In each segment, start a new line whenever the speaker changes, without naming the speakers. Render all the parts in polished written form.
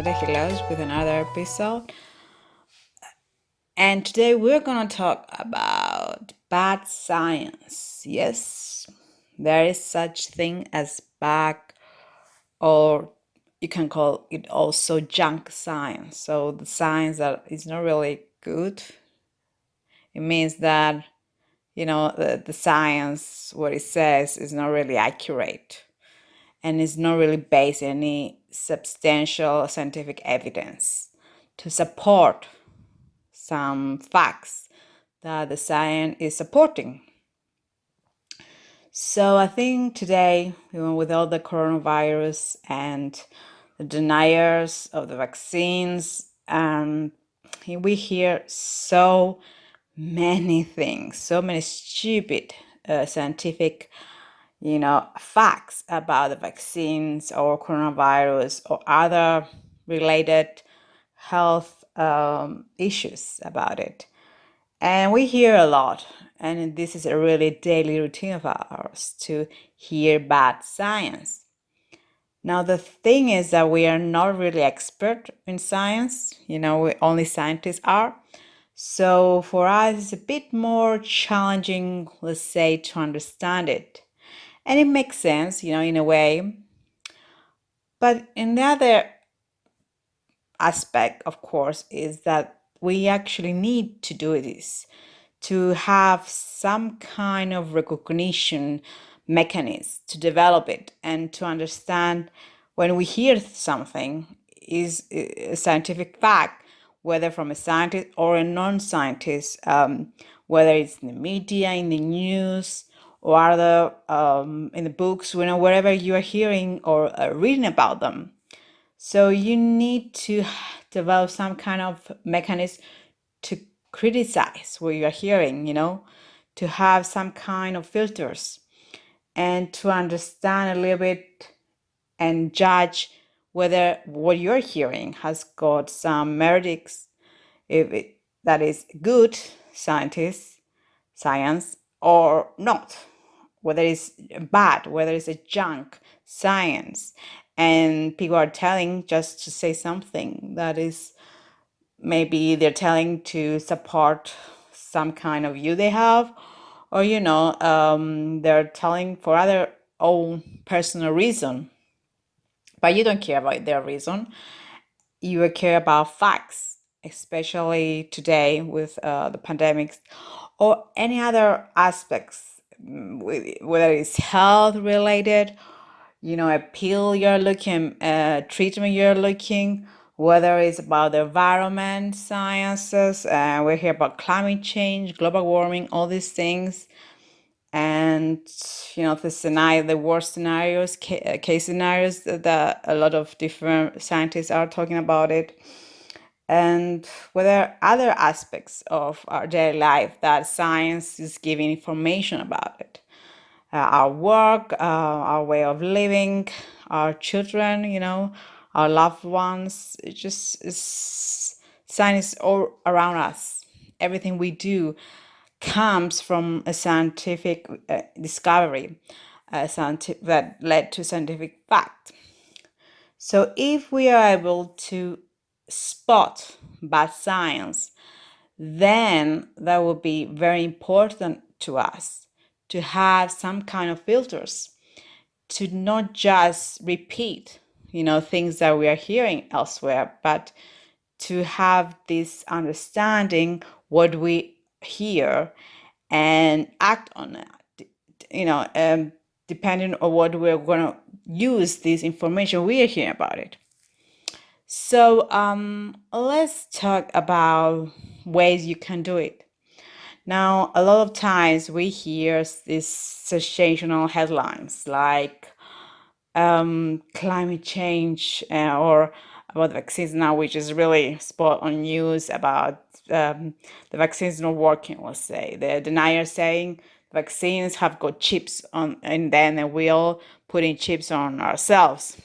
Alexandra Hilaus with another episode. And today we're going to talk about bad science. Yes, there is such thing as bad, or you can call it also junk science. So the science that is not really good. It means that, the science, what it says, is not really accurate and is not really based on any substantial scientific evidence to support some facts that the science is supporting. So I think today, with all the coronavirus and the deniers of the vaccines, we hear so many things, so many stupid scientific facts about the vaccines or coronavirus or other related health issues about it. And we hear a lot, and this is a really daily routine of ours to hear bad science. Now, the thing is that we are not really expert in science, we only scientists are. So for us, it's a bit more challenging, let's say, to understand it. And it makes sense, in a way. But another aspect, of course, is that we actually need to do this to have some kind of recognition mechanism to develop it and to understand when we hear something is a scientific fact, whether from a scientist or a non-scientist, whether it's in the media, in the news, or other in the books, wherever you are hearing or reading about them. So you need to develop some kind of mechanism to criticize what you are hearing, to have some kind of filters and to understand a little bit and judge whether what you're hearing has got some merits, that is good science or not, whether it's bad, whether it's a junk science. And people are telling just to say something that is maybe they're telling to support some kind of view they have, or they're telling for other own personal reason, but you don't care about their reason. You care about facts, especially today with the pandemics or any other aspects, whether it's health related, a pill you're looking, treatment you're looking, whether it's about the environment sciences, we hear about climate change, global warming, all these things. And, the worst scenarios, case scenarios that a lot of different scientists are talking about it. And whether other aspects of our daily life that science is giving information about it. Our work, our way of living, our children, our loved ones. It just is science all around us. Everything we do comes from a scientific discovery, that led to scientific fact. So if we are able to spot bad science, then that will be very important to us to have some kind of filters, to not just repeat, things that we are hearing elsewhere, but to have this understanding what we hear and act on it, depending on what we're going to use this information we are hearing about it. So let's talk about ways you can do it. Now, a lot of times we hear these sensational headlines like climate change or about the vaccines now, which is really spot on news about the vaccines not working, let's say. The denier saying vaccines have got chips on, and then we'll putting chips on ourselves.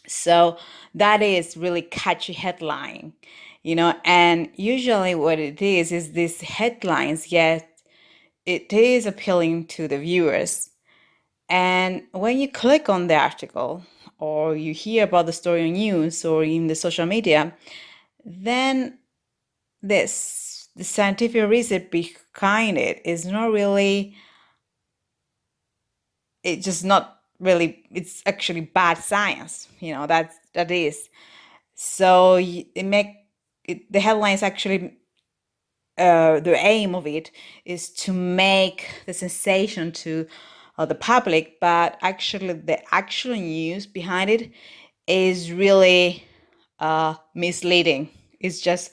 So that is really catchy headline, and usually what it is these headlines, yet it is appealing to the viewers. And when you click on the article or you hear about the story on news or in the social media, then the scientific reason behind it is not really, it's just not really, it's actually bad science, that is. So the headlines actually, the aim of it is to make the sensation to the public, but actually the actual news behind it is really misleading. It's just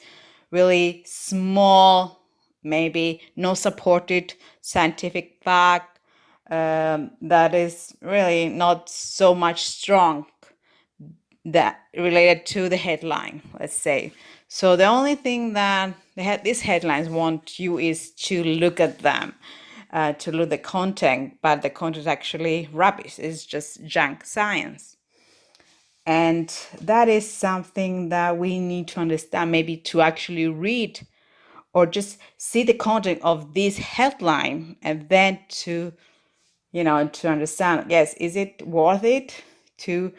really small, maybe no supported scientific fact, that is really not so much strong, that related to the headline, let's say. So the only thing that these headlines want you is to look at them, to look at the content, but the content is actually rubbish. It's just junk science. And that is something that we need to understand, maybe to actually read or just see the content of this headline, and then to to understand, yes, is it worth it to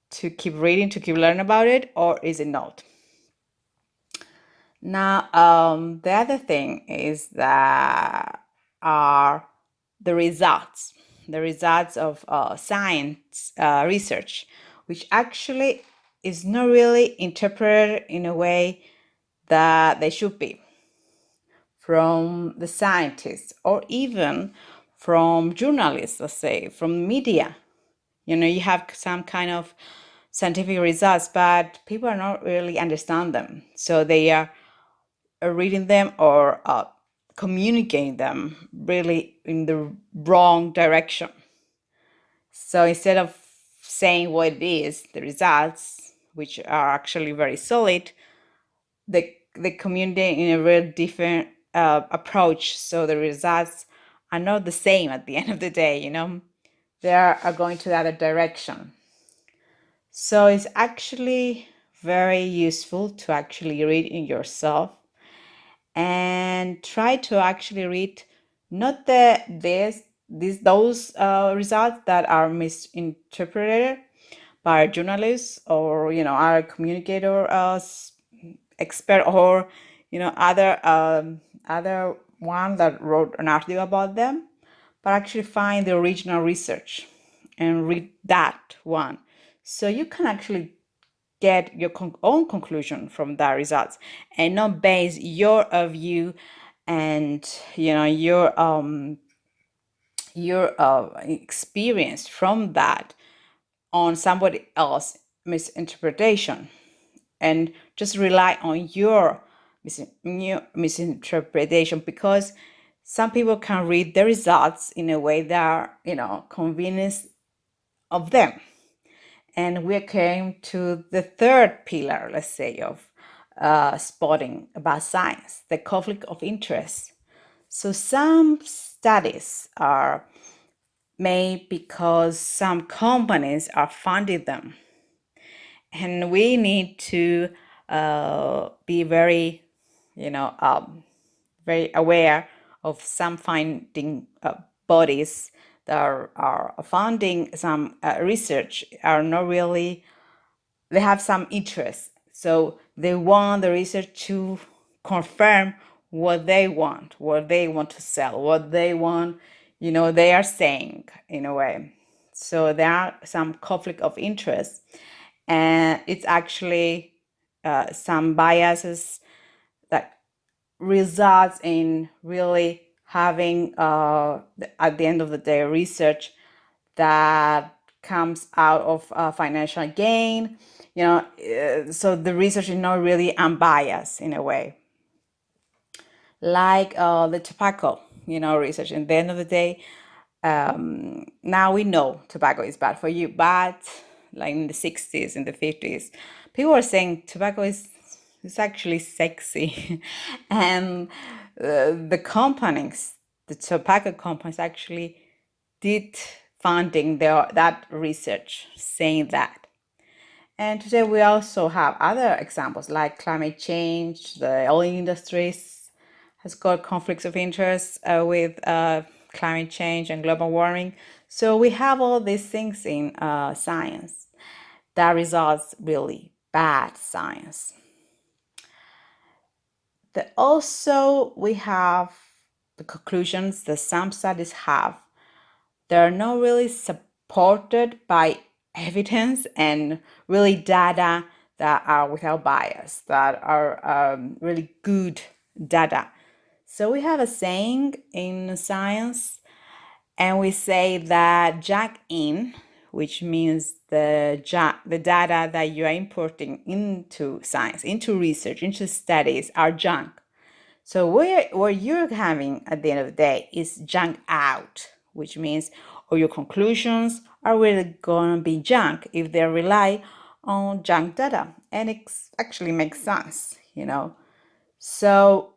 keep reading, to keep learning about it, or is it not? Now, the other thing is that are the results of science research, which actually is not really interpreted in a way that they should be from the scientists, or even from journalists, let's say, from media. You have some kind of scientific results, but people are not really understand them. So they are reading them or communicating them really in the wrong direction. So instead of saying what it is, the results, which are actually very solid, they communicate in a very different approach. So the results are not the same at the end of the day, they are going to the other direction. So it's actually very useful to actually read in yourself, and try to actually read not those results that are misinterpreted by journalists, or our communicator expert, or other one that wrote an article about them, but actually find the original research and read that one, so you can actually get your own conclusion from that results, and not base your view and your experience from that on somebody else misinterpretation, and just rely on your misinterpretation, because some people can read the results in a way that are convenience of them. And we came to the third pillar, let's say, of spotting about science, the conflict of interest. So some studies are made because some companies are funding them. And we need to be very, very aware of some funding bodies that are funding some research are not really, they have some interest. So they want the research to confirm what they want to sell, what they want, they are saying in a way. So there are some conflict of interest, and it's actually some biases that results in really having at the end of the day research that comes out of financial gain, so the research is not really unbiased in a way, like the tobacco research. At the end of the day, now we know tobacco is bad for you, but like in the 60s, in the 50s, people were saying tobacco is actually sexy. And the companies, the tobacco companies, actually did funding that research saying that. And today we also have other examples like climate change. The oil industries has got conflicts of interest with climate change and global warming. So we have all these things in science that results really bad science. Also, we have the conclusions that some studies have. They're not really supported by evidence and really data that are without bias, that are really good data. So we have a saying in science, and we say that junk in, which means the data that you are importing into science, into research, into studies are junk. So what you're having at the end of the day is junk out, which means all your conclusions are really going to be junk if they rely on junk data. And it actually makes sense, you know. So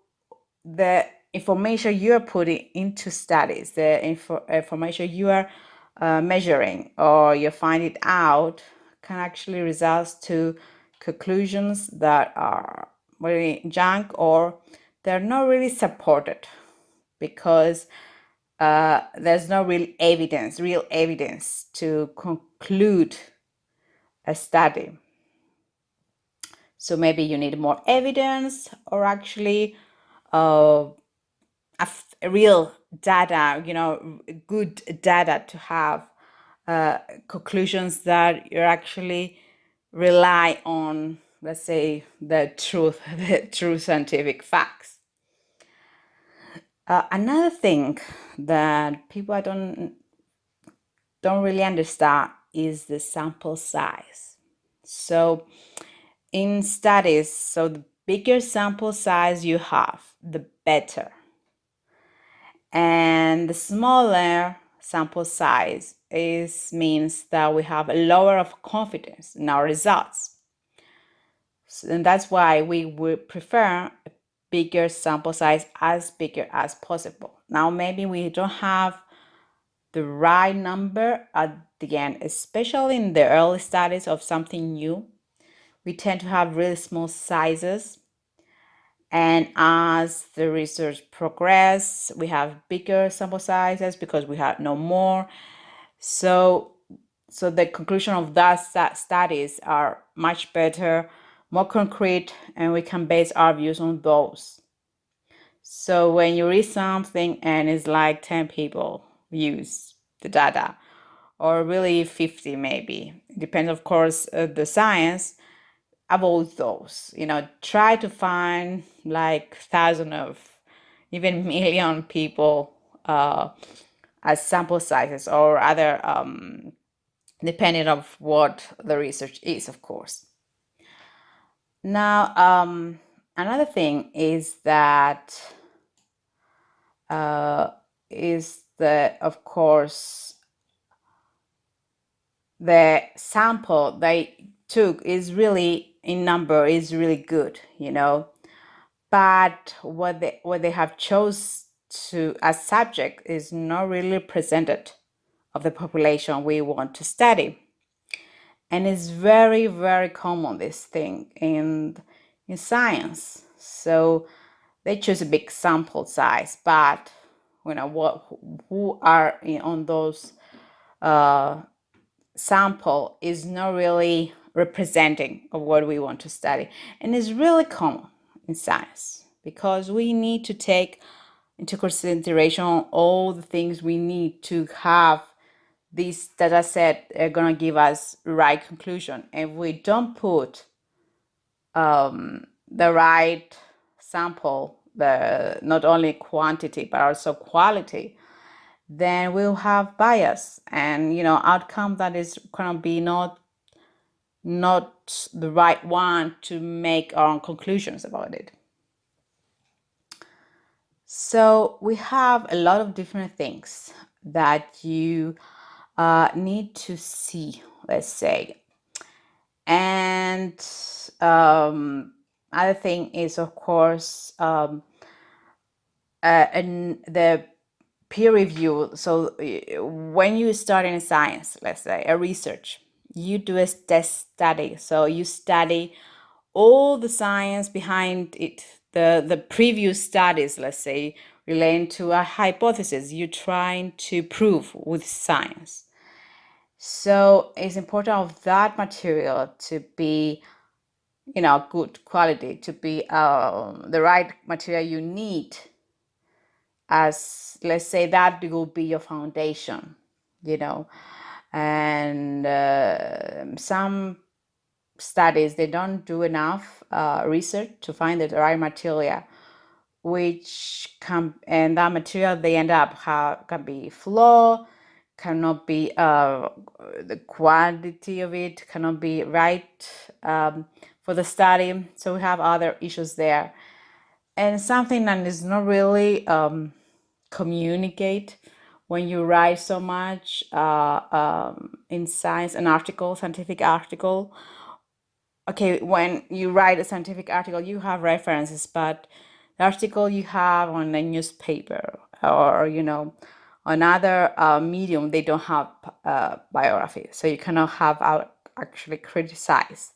the information you are putting into studies, the information you are measuring or you find it out can actually result to conclusions that are really junk or they're not really supported because there's no real evidence to conclude a study. So maybe you need more evidence or actually a real data, good data to have conclusions that you actually rely on, let's say, the true scientific facts. Another thing that people don't really understand is the sample size. So in studies, so the bigger sample size you have, the better. And the smaller sample size means that we have a lower of confidence in our results. And that's why we would prefer a bigger sample size, as bigger as possible. Now, maybe we don't have the right number at the end, especially in the early studies of something new. We tend to have really small sizes. And as the research progresses, we have bigger sample sizes because we have no more. So the conclusion of that studies are much better, more concrete, and we can base our views on those. So when you read something and it's like 10 people use the data, or really 50 maybe, it depends, of course, the science, avoid those. Try to find like thousand of, even million people as sample sizes, or other, depending on what the research is, of course. Now, another thing is that of course, the sample they took is really, in number, is really good, but what they have chose to as subject is not really presented of the population we want to study. And it's very, very common, this thing in science. So they choose a big sample size, but who are on those sample is not really representing of what we want to study. And it's really common in science because we need to take into consideration all the things we need to have this data set are going to give us right conclusion. If we don't put the right sample, the not only quantity but also quality, then we'll have bias and outcome that is going to be not the right one to make our own conclusions about it. So we have a lot of different things that you need to see, let's say. And other thing is, of course, and the peer review. So when you start in science, let's say a research, you do a test study. So you study all the science behind it, the previous studies, let's say, relating to a hypothesis you're trying to prove with science. So it's important of that material to be, good quality, to be the right material you need, as let's say that will be your foundation, and some studies, they don't do enough research to find the right material, and that material they end up can be flawed, cannot be the quantity of it cannot be right for the study. So we have other issues there, and something that is not really communicate when you write so much in science, scientific article. Okay, when you write a scientific article, you have references, but the article you have on a newspaper or another medium, they don't have biography, so you cannot have actually criticize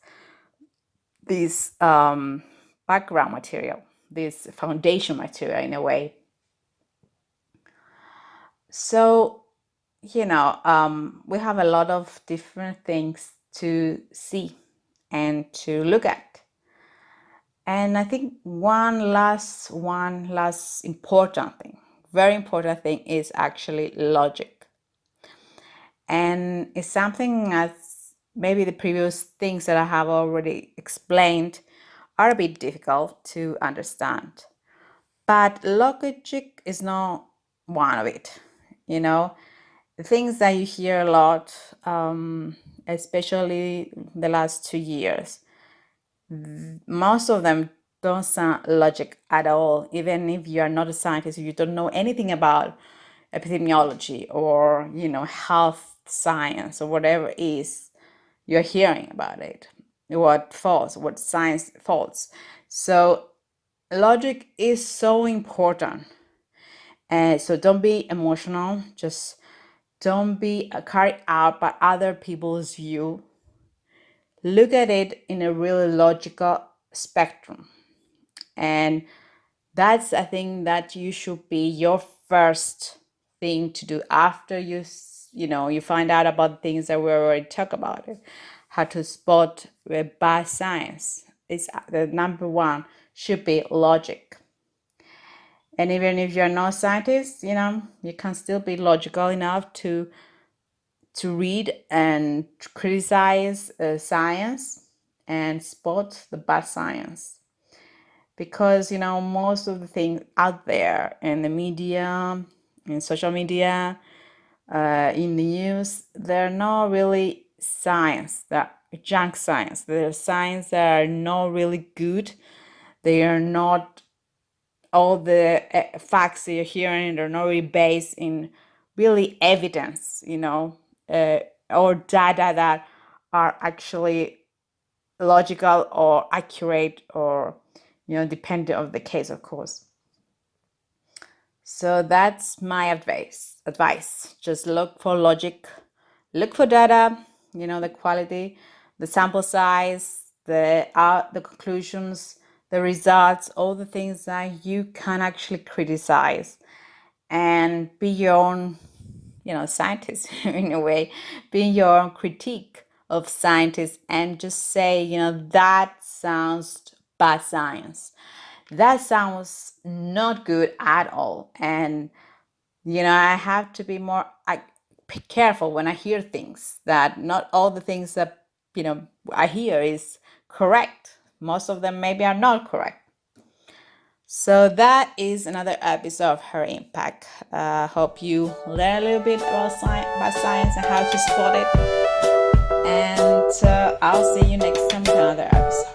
this background material, this foundation material in a way. So we have a lot of different things to see and to look at. And I think one last important thing, very important thing, is actually logic. And it's something as maybe the previous things that I have already explained are a bit difficult to understand. But logic is not one of it. The things that you hear a lot, especially the last 2 years, most of them don't sound logic at all. Even if you are not a scientist, you don't know anything about epidemiology or health science or whatever it is, you're hearing about it, what science false. So logic is so important, and so don't be emotional, just don't be carried out by other people's view. Look at it in a really logical spectrum. And that's, I think, that you should be your first thing to do after you find out about things that we already talked about it. How to spot bad science. It's the number one should be logic. And even if you're not a scientist, you can still be logical enough to read and criticize science and spot the bad science. Because, most of the things out there in the media, in social media, in the news, they're not really science, they're junk science. They're science that are not really good. They are not, all the facts that you're hearing, they're not really based in really evidence, or data that are actually logical or accurate, or depending on the case, of course. So that's my advice. Just look for logic, look for data, the quality, the sample size, the conclusions, the results, all the things that you can actually criticize, and be your own scientist in a way, be your own critique of scientists, and just say, that sounds bad science, that sounds not good at all. And I have to be more careful when I hear things, that not all the things that I hear is correct. Most of them maybe are not correct. So that is another episode of Her Impact. Hope you learn a little bit about science and how to spot it. And I'll see you next time with another episode.